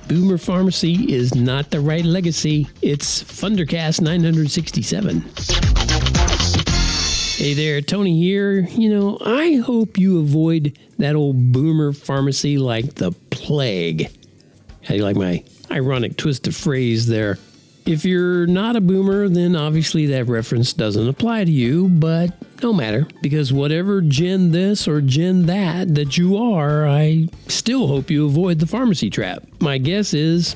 Boomer Pharmacy is not the right legacy. It's Fundercast 967. Hey there, Tony here. I hope you avoid that old Boomer Pharmacy like the plague. How do you like my ironic twist of phrase there? If you're not a boomer, then obviously that reference doesn't apply to you, but no matter, because whatever gen this or gen that you are, I still hope you avoid the pharmacy trap. My guess is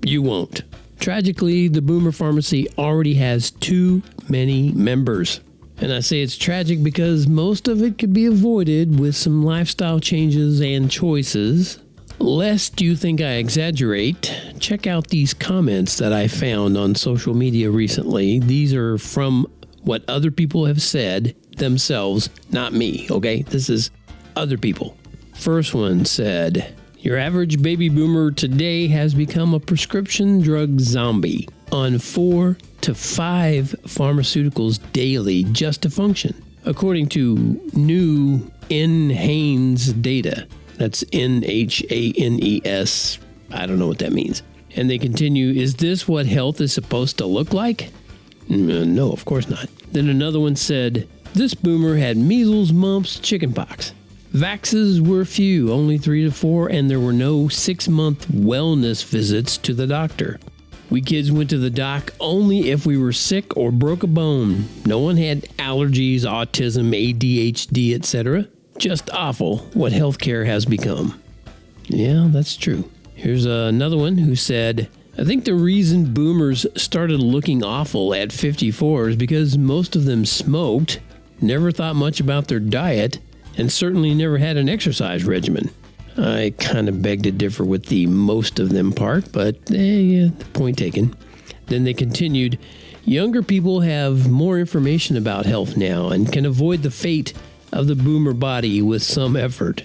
you won't. Tragically, the Boomer Pharmacy already has too many members. And I say it's tragic because most of it could be avoided with some lifestyle changes and choices. Lest you think I exaggerate, check out these comments that I found on social media recently. These are from what other people have said themselves, not me, okay? This is other people. First one said, your average baby boomer today has become a prescription drug zombie on 4 to 5 pharmaceuticals daily just to function, according to new NHANES data. That's NHANES. I don't know what that means. And they continue, is this what health is supposed to look like? No, of course not. Then another one said, this boomer had measles, mumps, chickenpox. Vaxes were few, only 3 to 4, and there were no 6-month wellness visits to the doctor. We kids went to the doc only if we were sick or broke a bone. No one had allergies, autism, ADHD, etc. Just awful what healthcare has become. Yeah, that's true. Here's another one who said, I think the reason boomers started looking awful at 54 is because most of them smoked, never thought much about their diet, and certainly never had an exercise regimen. I kind of beg to differ with the most of them part, but yeah, point taken. Then they continued, younger people have more information about health now and can avoid the fate of the boomer body with some effort.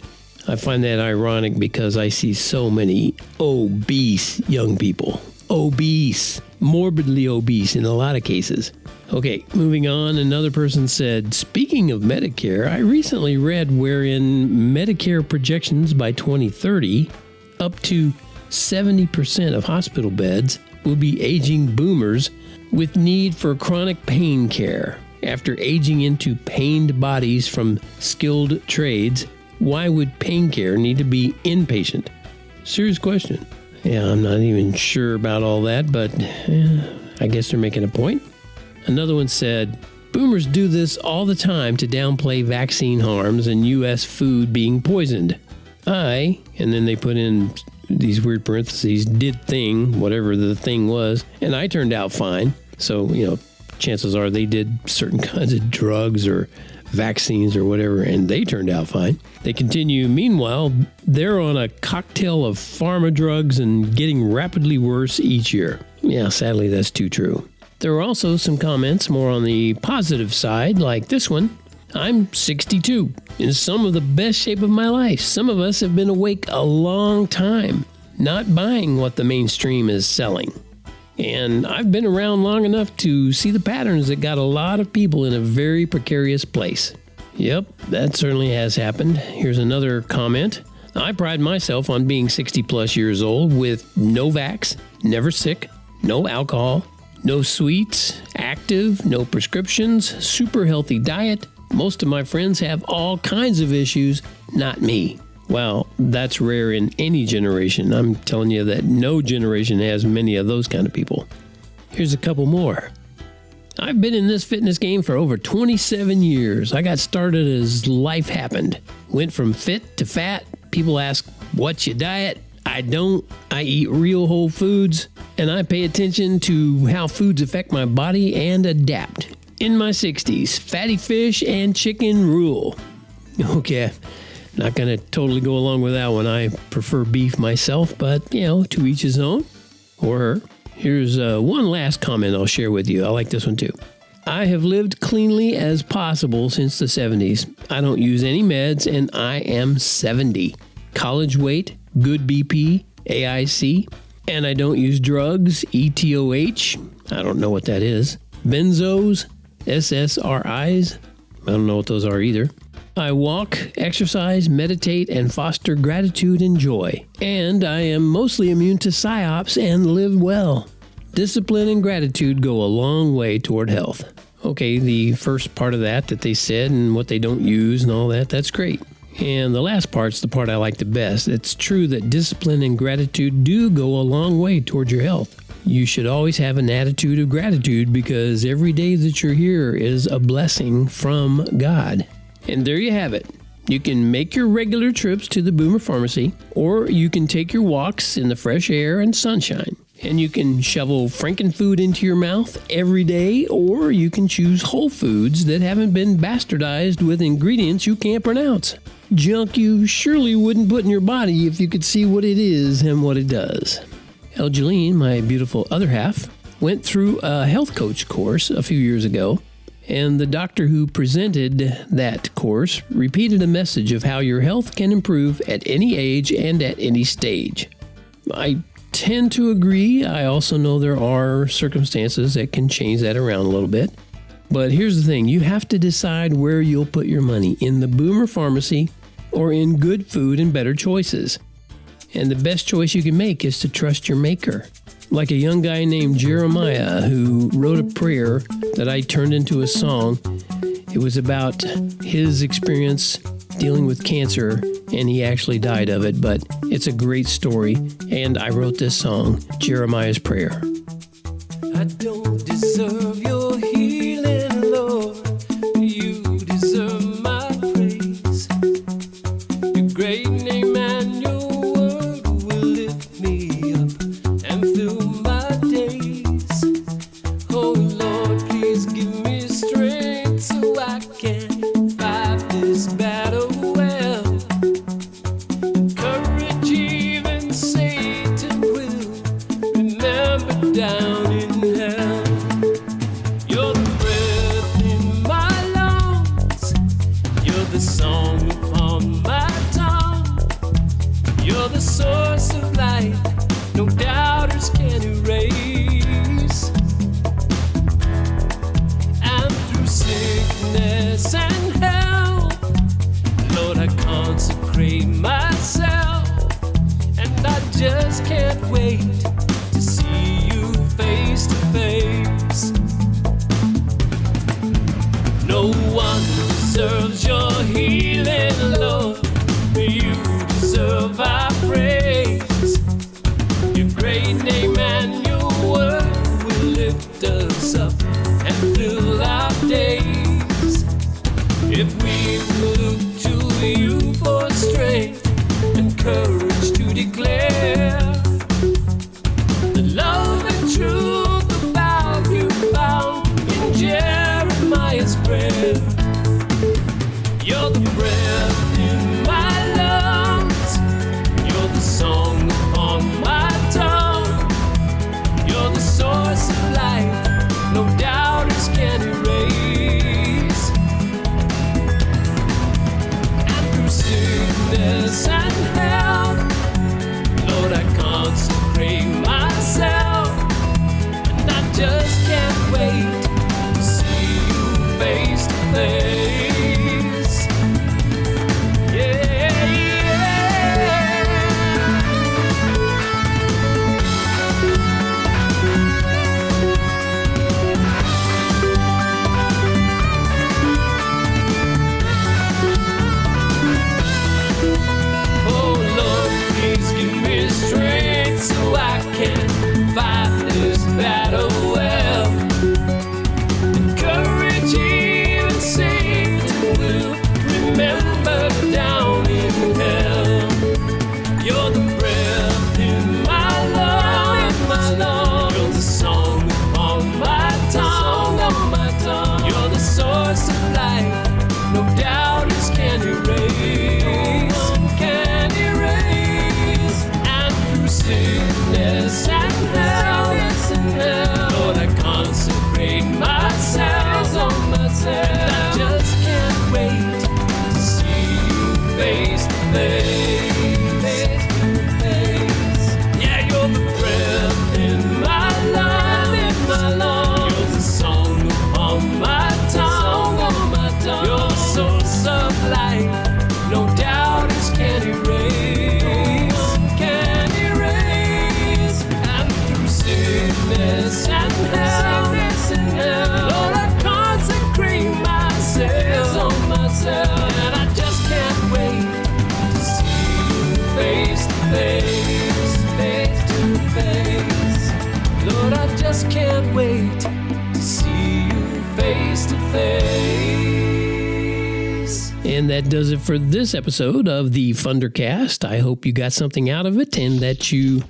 I find that ironic because I see so many obese young people. Obese. Morbidly obese in a lot of cases. Okay, moving on, another person said, speaking of Medicare, I recently read wherein Medicare projections by 2030, up to 70% of hospital beds will be aging boomers with need for chronic pain care. After aging into pained bodies from skilled trades, why would pain care need to be inpatient? Serious question. Yeah, I'm not even sure about all that, but I guess they're making a point. Another one said, boomers do this all the time to downplay vaccine harms and U.S. food being poisoned. And then they put in these weird parentheses, did thing, whatever the thing was, and I turned out fine. So, chances are they did certain kinds of drugs or vaccines or whatever, and they turned out fine. They continue, meanwhile, they're on a cocktail of pharma drugs and getting rapidly worse each year. Yeah, sadly, that's too true. There are also some comments more on the positive side, like this one. I'm 62, in some of the best shape of my life. Some of us have been awake a long time, not buying what the mainstream is selling. And I've been around long enough to see the patterns that got a lot of people in a very precarious place. Yep, that certainly has happened. Here's another comment. I pride myself on being 60 plus years old with no vax, never sick, no alcohol, no sweets, active, no prescriptions, super healthy diet. Most of my friends have all kinds of issues, not me. Well, that's rare in any generation. I'm telling you that no generation has many of those kind of people. Here's a couple more. I've been in this fitness game for over 27 years. I got started as life happened. Went from fit to fat. People ask, what's your diet? I don't. I eat real whole foods, and I pay attention to how foods affect my body and adapt. In my 60s, fatty fish and chicken rule. Okay. Not going to totally go along with that one. I prefer beef myself, but, to each his own, or her. Here's one last comment I'll share with you. I like this one too. I have lived cleanly as possible since the 70s. I don't use any meds, and I am 70. College weight, good BP, AIC, and I don't use drugs, ETOH, I don't know what that is, benzos, SSRIs, I don't know what those are either. I walk, exercise, meditate, and foster gratitude and joy. And I am mostly immune to psyops and live well. Discipline and gratitude go a long way toward health. Okay, the first part of that they said and what they don't use and all that, that's great. And the last part's the part I like the best. It's true that discipline and gratitude do go a long way toward your health. You should always have an attitude of gratitude because every day that you're here is a blessing from God. And there you have it. You can make your regular trips to the Boomer Pharmacy, or you can take your walks in the fresh air and sunshine. And you can shovel frankenfood into your mouth every day, or you can choose whole foods that haven't been bastardized with ingredients you can't pronounce. Junk you surely wouldn't put in your body if you could see what it is and what it does. Elgeline, my beautiful other half, went through a health coach course a few years ago, and the doctor who presented that course repeated a message of how your health can improve at any age and at any stage. I tend to agree. I also know there are circumstances that can change that around a little bit. But here's the thing. You have to decide where you'll put your money, in the Boomer Pharmacy or in good food and better choices. And the best choice you can make is to trust your maker. Like a young guy named Jeremiah who wrote a prayer that I turned into a song. It was about his experience dealing with cancer, and he actually died of it, but it's a great story, and I wrote this song, Jeremiah's Prayer. I don't deserve your healing, Lord. You deserve my praise. Your great name and your word will lift me up and fill my days. Oh Lord, please give me strength so I can fight this battle well. Courage even Satan will remember down in hell. You're the breath in my lungs. You're the song upon my tongue. You're the source of life no doubters can erase. And through sickness and health, Lord, I consecrate myself. And I just can't wait to see you face to face. No one deserves your healing, Lord. You deserve our praise. Your great name and your word will lift us up and fill our days. If we will look to you for strength and courage to declare the love and truth about you found in Jeremiah's prayer. You're the breath in my lungs. You're the song upon my tongue. You're the source of life no doubters can erase. And through sickness and health, Lord, I consecrate myself. And I just can't wait to see you face to face. So I can fight this battle well. Encourage even Satan will remember down in hell. You're the breath in my lungs. You're the song upon my tongue. You're the source of life no doubters can erase. Sickness and health, Lord, I consecrate myself. And I just can't wait to see you face to face. Yeah, you're the breath in my lungs. You're the song upon my tongue. You're the source of life just can't wait to see you face to face. And that does it for this episode of the Fundercast. I hope you got something out of it and that you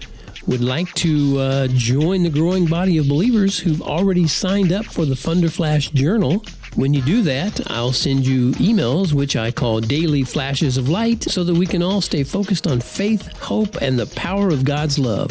would like to join the growing body of believers who've already signed up for the Funder Flash Journal. When you do that, I'll send you emails, which I call daily flashes of light, so that we can all stay focused on faith, hope, and the power of God's love.